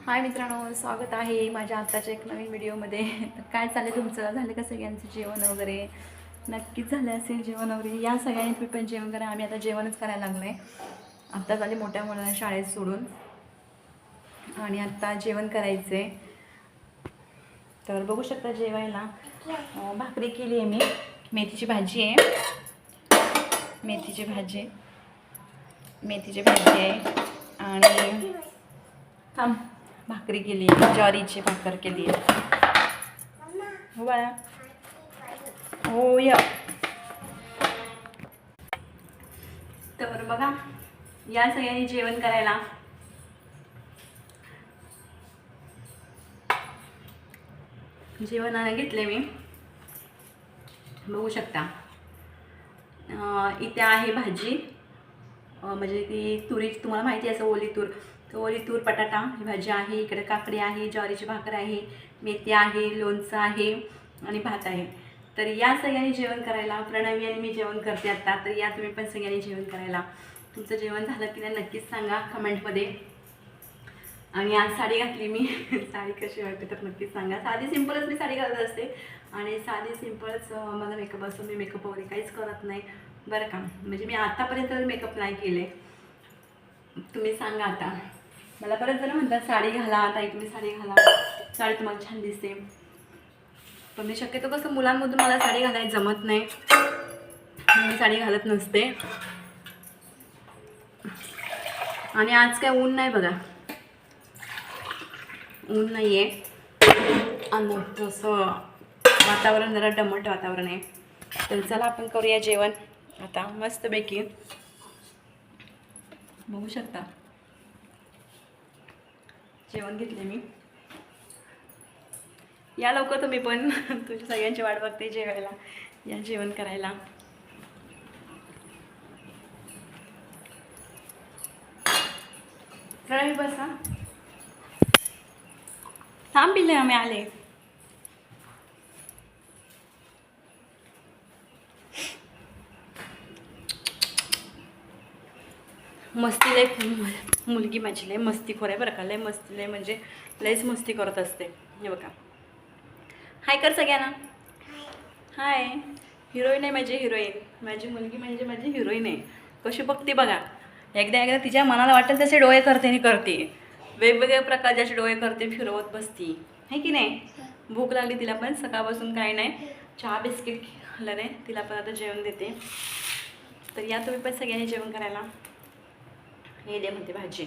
हाय मित्रांनो, स्वागत आहे माझ्या आत्ताच्या एक नवीन व्हिडिओमध्ये. तर काय चालेल तुमचं? झालं का सगळ्यांचं जेवण वगैरे? नक्कीच झालं असेल जेवण वगैरे. या सगळ्यांनी तुम्ही पण जेवण करा. आम्ही आता जेवणच करायला लागलो आहे. आत्ता झाले मोठ्या मुलांना शाळेत सोडून आणि आत्ता जेवण करायचं आहे. तर बघू शकता जेवायला भाकरी केली आहे मी. मेथीची भाजी आहे. मेथीची भाजी आहे आणि भाकरी केली आहे. ज्वारीची भाकर केली आहे. हो बाळा, हो या. तर बघा, या सगळ्यांनी जेवण करायला. जेवण घेतले मी, बघू शकता. इथे आहे भाजी, म्हणजे ती तुरी, तुम्हाला माहिती आहे असं ओली तूर. तर ओली तूर बटाटा ही भाजी आहे. इकडे काकडी आहे, ज्वारीची भाकर आहे, मेथी आहे, लोणचं आहे आणि भात आहे. तर या सगळ्यांनी जेवण करायला. प्रणवी आणि मी जेवण करते आता. तर या तुम्ही पण सगळ्यांनी जेवण करायला. तुमचं जेवण झालं की नाही नक्कीच सांगा कमेंटमध्ये. आणि आज साडी घातली मी. साडी कशी वाटते तर नक्कीच सांगा. साधी सिंपलच मी साडी घालत असते आणि साधी सिंपलच माझा मेकअप असतो. मी मेकअप वगैरे काहीच करत नाही बरं का. म्हणजे मी आतापर्यंत मेकअप नाही केले. तुम्ही सांगा आता. मला बरेच जण म्हणतात साडी घाला, ताई तुम्ही साडी घाला, साडी तुम्हाला छान दिसते. पण मी शक्यतो कसं मुलांमधून मला साडी घालायला जमत नाही, मी साडी घालत नसते. आणि आज काय ऊन नाही बघा, ऊन नाही आहे आणि तसं वातावरण जरा दमट वातावरण आहे. तर चला आपण करूया जेवण आता मस्तपैकी. बघू शकता जेवण घेतले मी. या लवकर तुम्ही पण. तुझ्या सगळ्यांची वाट बघते जेवायला. या जेवण करायला. प्रणवी बसा, थांब पिल्ले, आम्ही आले. मस्ती लय, मुलगी माझी लय मस्तीखोर आहे बरं का. लय मस्ती, लय म्हणजे लयच मस्ती करत असते. हे बघा, हाय कर सगळ्यांना. हाय. हिरोईन आहे माझी, हिरोईन. माझी मुलगी म्हणजे माझी हिरोईन आहे. कशी बघते बघा. एकदा तिच्या मनाला वाटेल तसे डोळे करते आणि करते. वेगवेगळ्या प्रकारचे असे डोळे करते, फिरवत बसती आहे की नाही. भूक लागली तिला पण, सकाळपासून काही नाही, चहा बिस्किट खाल्लं नाही. तिला पण आता जेवण देते. तर या तुम्ही पण सगळ्यांनी जेवण करायला. हे दे म्हणते भाजी.